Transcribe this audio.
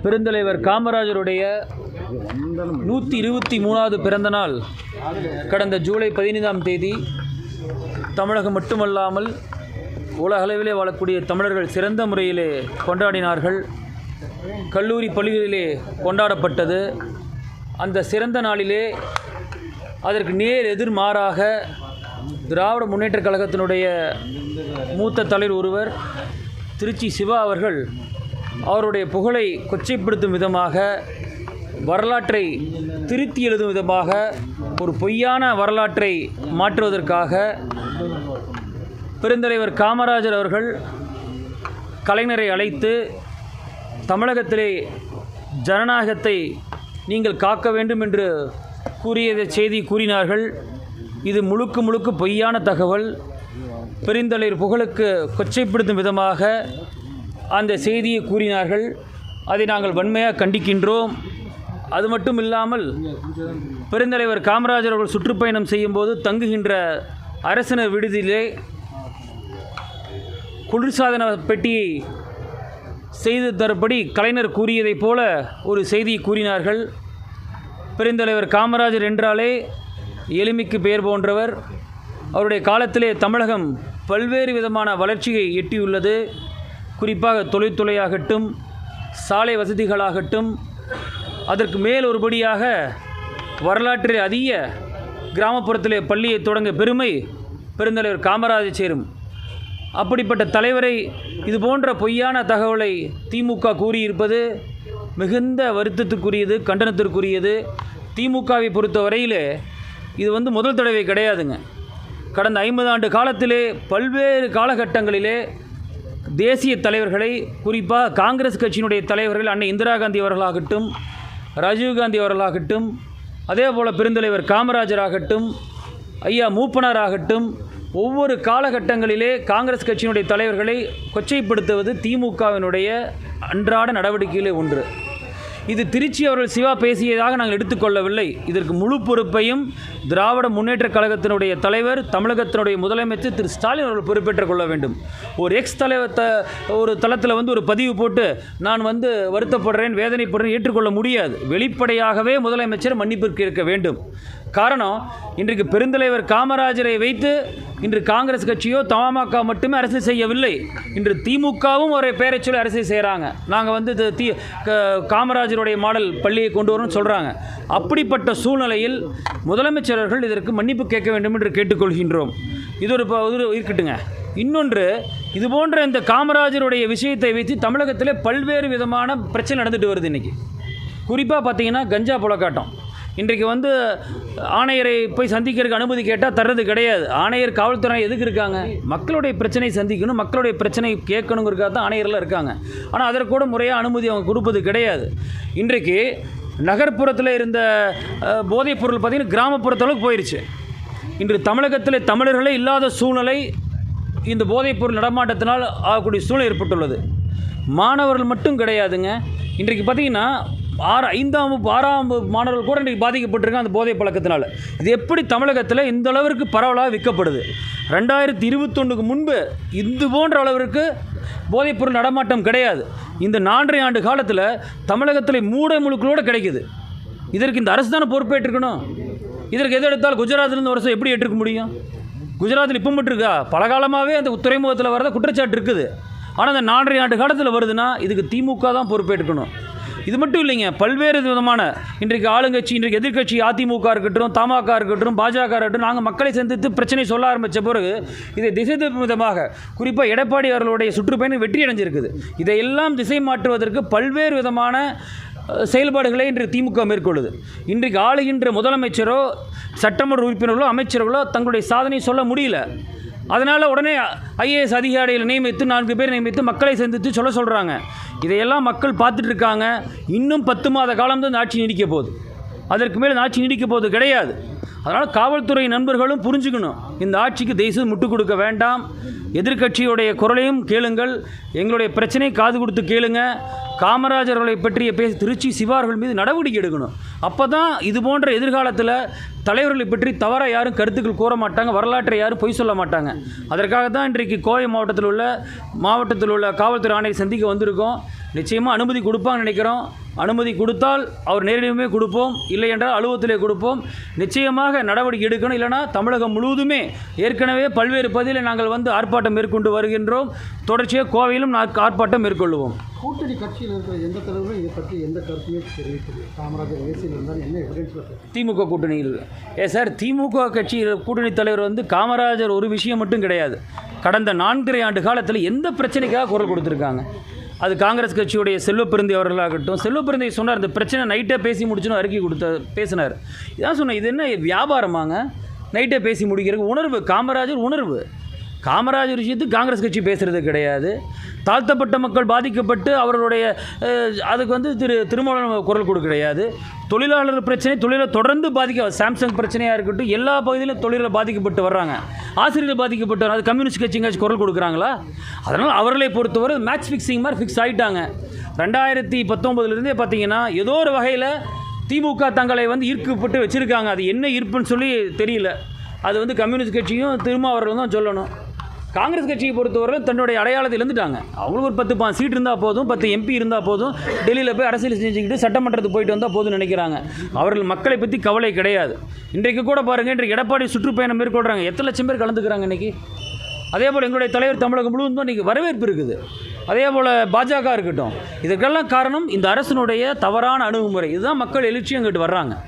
பெருந்தலைவர் காமராஜருடைய 123வது பிறந்த நாள் கடந்த ஜூலை 15ஆம் தேதி தமிழகம் மட்டுமல்லாமல் உலகளவிலே வாழக்கூடிய தமிழர்கள் சிறந்த முறையிலே கொண்டாடினார்கள். கல்லூரி பள்ளிகளிலே கொண்டாடப்பட்டது. அந்த சிறந்த நாளிலே அதற்கு நேர் எதிர்மாறாக திராவிட முன்னேற்றக் கழகத்தினுடைய மூத்த தலைவர் ஒருவர் திருச்சி சிவா அவர்கள் அவருடைய புகழை கொச்சைப்படுத்தும் விதமாக, வரலாற்றை திருத்தி எழுதும் விதமாக, ஒரு பொய்யான வரலாற்றை மாற்றுவதற்காக பெருந்தலைவர் காமராஜர் அவர்கள் கலைஞரை அழைத்து தமிழகத்திலே ஜனநாயகத்தை நீங்கள் காக்க வேண்டும் என்று செய்தி கூறினார்கள். இது முழுக்க பொய்யான தகவல். பெருந்தலைவர் புகழுக்கு கொச்சைப்படுத்தும் விதமாக அந்த செய்தியை கூறினார்கள். அதை நாங்கள் வன்மையாக கண்டிக்கின்றோம். அது மட்டும் இல்லாமல் பெருந்தலைவர் காமராஜர் அவர்கள் சுற்றுப்பயணம் செய்யும்போது தங்குகின்ற அரசினர் விடுதியிலே குளிர்சாதன பெட்டியை செய்து தரப்படி கலைஞர் கூறியதைப் போல ஒரு செய்தியை கூறினார்கள். பெருந்தலைவர் காமராஜர் என்றாலே எளிமைக்கு பெயர் போன்றவர். அவருடைய காலத்திலே தமிழகம் பல்வேறு விதமான வளர்ச்சியை எட்டியுள்ளது. குறிப்பாக தொழில்துறையாகட்டும், சாலை வசதிகளாகட்டும், அதற்கு மேல் ஒருபடியாக வரலாற்றில் அதிக கிராமப்புறத்திலே பள்ளியை தொடங்க பெருமை பெருந்தலைவர் காமராஜர் சேரும். அப்படிப்பட்ட தலைவரை இது போன்ற பொய்யான தகவலை திமுக கூறியிருப்பது மிகுந்த வருத்தத்திற்குரியது, கண்டனத்திற்குரியது. திமுகவை பொறுத்த வரையில் இது முதல் தடவை கிடையாதுங்க. கடந்த 50 ஆண்டு காலத்திலே பல்வேறு காலகட்டங்களிலே தேசிய தலைவர்களை, குறிப்பாக காங்கிரஸ் கட்சியினுடைய தலைவர்கள் அன்னை இந்திரா காந்தி அவர்களாகட்டும், ராஜீவ்காந்தி அவர்களாகட்டும், அதே போல் பெருந்தலைவர் காமராஜராகட்டும், ஐயா மூப்பனாராகட்டும், ஒவ்வொரு காலகட்டங்களிலே காங்கிரஸ் கட்சியினுடைய தலைவர்களை கொச்சைப்படுத்துவது திமுகவினுடைய அன்றாட நடவடிக்கையிலே ஒன்று. இது திருச்சி அவர்கள் சிவா பேசியதாக நாங்கள் எடுத்துக்கொள்ளவில்லை. இதற்கு முழு பொறுப்பையும் திராவிட முன்னேற்றக் கழகத்தினுடைய தலைவர், தமிழகத்தினுடைய முதலமைச்சர் திரு ஸ்டாலின் அவர்கள் பொறுப்பேற்றுக் கொள்ள வேண்டும். ஒரு ஒரு தளத்தில் ஒரு பதிவு போட்டு நான் வருத்தப்படுறேன், வேதனைப்படுறேன் ஏற்றுக்கொள்ள முடியாது. வெளிப்படையாகவே முதலமைச்சர் மன்னிப்பிற்கு இருக்க வேண்டும். காரணம், இன்றைக்கு பெருந்தலைவர் காமராஜரை வைத்து இன்று காங்கிரஸ் கட்சியோ தமாகா மட்டுமே அரசியல் செய்யவில்லை. இன்று திமுகவும் ஒரு பெயரை சொல்லி அரசியல் செய்கிறாங்க. நாங்கள் காமராஜருடைய மாடல் பள்ளியை கொண்டு வரணும்னு சொல்கிறாங்க. அப்படிப்பட்ட சூழ்நிலையில் முதலமைச்சர்கள் இதற்கு மன்னிப்பு கேட்க வேண்டும் என்று கேட்டுக்கொள்கின்றோம். இது ஒரு இருக்கட்டுங்க. இன்னொன்று, இது போன்ற இந்த காமராஜருடைய விஷயத்தை வைத்து தமிழகத்தில் பல்வேறு விதமான பிரச்சனை நடந்துட்டு வருது. இன்றைக்கி குறிப்பாக பார்த்தீங்கன்னா கஞ்சா புழக்காட்டம். இன்றைக்கு ஆணையரை போய் சந்திக்கிறதுக்கு அனுமதி கேட்டால் தர்றது கிடையாது. ஆணையர், காவல்துறை எதுக்கு இருக்காங்க? மக்களுடைய பிரச்சனை சந்திக்கணும், மக்களுடைய பிரச்சனை கேட்கணுங்கிறதுக்காக தான் ஆணையர்லாம் இருக்காங்க. ஆனால் அதற்கு கூட முறையாக அனுமதி அவங்க கொடுப்பது கிடையாது. இன்றைக்கு நகர்ப்புறத்தில் இருந்த போதைப் பொருள் பார்த்திங்கன்னா கிராமப்புறத்தளவுக்கு போயிடுச்சு. இன்று தமிழகத்தில் தமிழர்களே இல்லாத சூழ்நிலை இந்த போதைப் பொருள் நடமாட்டத்தினால் ஆகக்கூடிய சூழ்நிலை ஏற்பட்டுள்ளது. மாணவர்கள் மட்டும் கிடையாதுங்க. இன்றைக்கு பார்த்திங்கன்னா 5ஆம் வகுப்பு 6ஆம் வகுப்பு மாணவர்கள் கூட இன்றைக்கு பாதிக்கப்பட்டிருக்காங்க அந்த போதை பழக்கத்தினால். இது எப்படி தமிழகத்தில் இந்த அளவிற்கு பரவலாக விற்கப்படுது? 2021க்கு முன்பு இது போன்ற அளவிற்கு போதைப்பொருள் நடமாட்டம் கிடையாது. இந்த 4.5 ஆண்டு காலத்தில் தமிழகத்தில் மூட முழுக்களோடு கிடைக்குது. இதற்கு இந்த அரசு தானே பொறுப்பேற்றுக்கணும். இதற்கு எது எடுத்தாலும் குஜராத்திலேருந்து வருஷம் எப்படி ஏற்றுக்க முடியும்? குஜராத்தில் இப்போ மட்டும் இருக்கா? பல காலமாகவே அந்த துறைமுகத்தில் வரத குற்றச்சாட்டு இருக்குது. ஆனால் அந்த 4.5 ஆண்டு காலத்தில் வருதுன்னா இதுக்கு திமுக தான் பொறுப்பேற்றுக்கணும். இது மட்டும் இல்லைங்க, பல்வேறு விதமான இன்றைக்கு ஆளுங்கட்சி, இன்றைக்கு எதிர்க்கட்சி அதிமுக இருக்கட்டும், தமாக இருக்கட்டும், பாஜக இருக்கட்டும், நாங்கள் மக்களை சந்தித்து பிரச்சனை சொல்ல ஆரம்பித்த பிறகு இதை திசை திருப்பும் விதமாக குறிப்பாக எடப்பாடி அவர்களுடைய சுற்றுப்பயணம் வெற்றி அடைஞ்சிருக்குது. இதையெல்லாம் திசை மாற்றுவதற்கு பல்வேறு விதமான செயல்பாடுகளை இன்று திமுக மேற்கொள்ளுது. இன்றைக்கு ஆளுகின்ற முதலமைச்சரோ, சட்டமன்ற உறுப்பினர்களோ, அமைச்சர்களோ தங்களுடைய சாதனையை சொல்ல முடியல. அதனால் உடனே ஐஏஎஸ் அதிகாரிகளை நியமித்து 4 பேர் நியமித்து மக்களை சந்தித்து சொல்கிறாங்க. இதையெல்லாம் மக்கள் பார்த்துட்ருக்காங்க. இன்னும் 10 மாத காலம்தான் இந்த ஆட்சி நீடிக்க போகுது. அதற்கு மேலே ஆட்சி நீடிக்க போகுது கிடையாது. அதனால் காவல்துறை நண்பர்களும் புரிஞ்சுக்கணும், இந்த ஆட்சிக்கு தயவுசெய்து முட்டுக் கொடுக்க வேண்டாம். எதிர்க்கட்சியுடைய குரலையும் கேளுங்கள், எங்களுடைய பிரச்சனை காது கொடுத்து கேளுங்க. காமராஜர்களை பற்றிய திருச்சி சிவார்கள் மீது நடவடிக்கை எடுக்கணும். அப்போ தான் இது போன்ற எதிர்காலத்தில் தலைவர்களை பற்றி தவறாக யாரும் கருத்துக்கள் கூற மாட்டாங்க, வரலாற்றை யாரும் பொய் சொல்ல மாட்டாங்க. அதற்காக தான் இன்றைக்கு கோவை மாவட்டத்தில் உள்ள காவல்துறை ஆணையை சந்திக்க வந்திருக்கோம். நிச்சயமாக அனுமதி கொடுப்பாங்கன்னு நினைக்கிறோம். அனுமதி கொடுத்தால் அவர் நேரடியுமே கொடுப்போம், இல்லை என்றால் அலுவலகத்திலே கொடுப்போம். நிச்சயமாக நடவடிக்கை எடுக்கணும். இல்லைனா தமிழகம் முழுவதுமே ஏற்கனவே பல்வேறு பகுதியில் நாங்கள் ஆர்ப்பாட்டம் மேற்கொண்டு வருகின்றோம். தொடர்ச்சியாக கோவையிலும் ஆர்ப்பாட்டம் மேற்கொள்வோம். கூட்டணி கட்சியில் இருக்கிற எந்த தலைவரும் இதை பற்றி எந்த கருத்துமே தெரிவிக்கிறது. காமராஜர் ஏசியில் இருந்தால் என்ன எவிடன்ஸ்? திமுக கூட்டணியில் சார், திமுக கட்சி கூட்டணி தலைவர் காமராஜர் ஒரு விஷயம் மட்டும் கிடையாது. கடந்த 4.5 ஆண்டு காலத்தில் எந்த பிரச்சனைக்காக குரல் கொடுத்துருக்காங்க? அது காங்கிரஸ் கட்சியுடைய செல்வப்பிரந்தி அவர்களாகட்டும். செல்வப்பிரந்தி சொன்னார், இந்த பிரச்சனை நைட்டே பேசி முடிச்சுன்னு அறிக்கை பேசினார். இதான் சொன்னேன், இது என்ன வியாபாரமாங்க? நைட்டே பேசி முடிக்கிறதுக்கு உணர்வு, காமராஜர் உணர்வு. காமராஜர் விஷயத்துக்கு காங்கிரஸ் கட்சி பேசுகிறது கிடையாது. தாழ்த்தப்பட்ட மக்கள் பாதிக்கப்பட்டு அவர்களுடைய அதுக்கு திருமாவளவன் குரல் கொடுக்க கிடையாது. தொழிலாளர் பிரச்சனை, தொழிலை தொடர்ந்து சாம்சங் பிரச்சனையாக இருக்கட்டும், எல்லா பகுதியிலும் தொழிலில் பாதிக்கப்பட்டு வர்றாங்க. ஆசிரியர்கள் பாதிக்கப்பட்டு அது கம்யூனிஸ்ட் கட்சிங்காச்சும் குரல் கொடுக்குறாங்களா? அதனால் அவர்களை பொறுத்தவரை மேட்ச் ஃபிக்ஸிங் மாதிரி ஃபிக்ஸ் ஆகிட்டாங்க. 2019 பார்த்தீங்கன்னா ஏதோ ஒரு வகையில் திமுக தங்களை ஈர்க்கப்பட்டு வச்சுருக்காங்க. அது என்ன ஈர்ப்புன்னு சொல்லி தெரியல. அது கம்யூனிஸ்ட் கட்சியும் திருமாவளவன் தான் சொல்லணும். காங்கிரஸ் கட்சியை பொறுத்தவரை தன்னுடைய அடையாளத்தில் இருந்துட்டாங்க. அவங்களுக்கு ஒரு 10 சீட் இருந்தால் போதும், 10 எம்பி இருந்தால் போதும், டெல்லியில் போய் அரசியல் செஞ்சுக்கிட்டு சட்டமன்றத்துக்கு போயிட்டு வந்தால் போதும்னு நினைக்கிறாங்க. அவர்கள் மக்களை பற்றி கவலை கிடையாது. இன்றைக்கு கூட பாருங்கள், இன்றைக்கு எடப்பாடி சுற்றுப்பயணம் மேற்கொள்கிறாங்க. எத்தனை லட்சம் பேர் கலந்துக்கிறாங்க இன்றைக்கி. அதே போல் எங்களுடைய தலைவர் தமிழகம் முழுவதும் இன்றைக்கி வரவேற்பு இருக்குது. அதே போல் பாஜக இருக்கட்டும். இதற்கெல்லாம் காரணம் இந்த அரசினுடைய தவறான அணுகுமுறை. இதுதான் மக்கள் எழுச்சியும் இங்கிட்டு வர்றாங்க.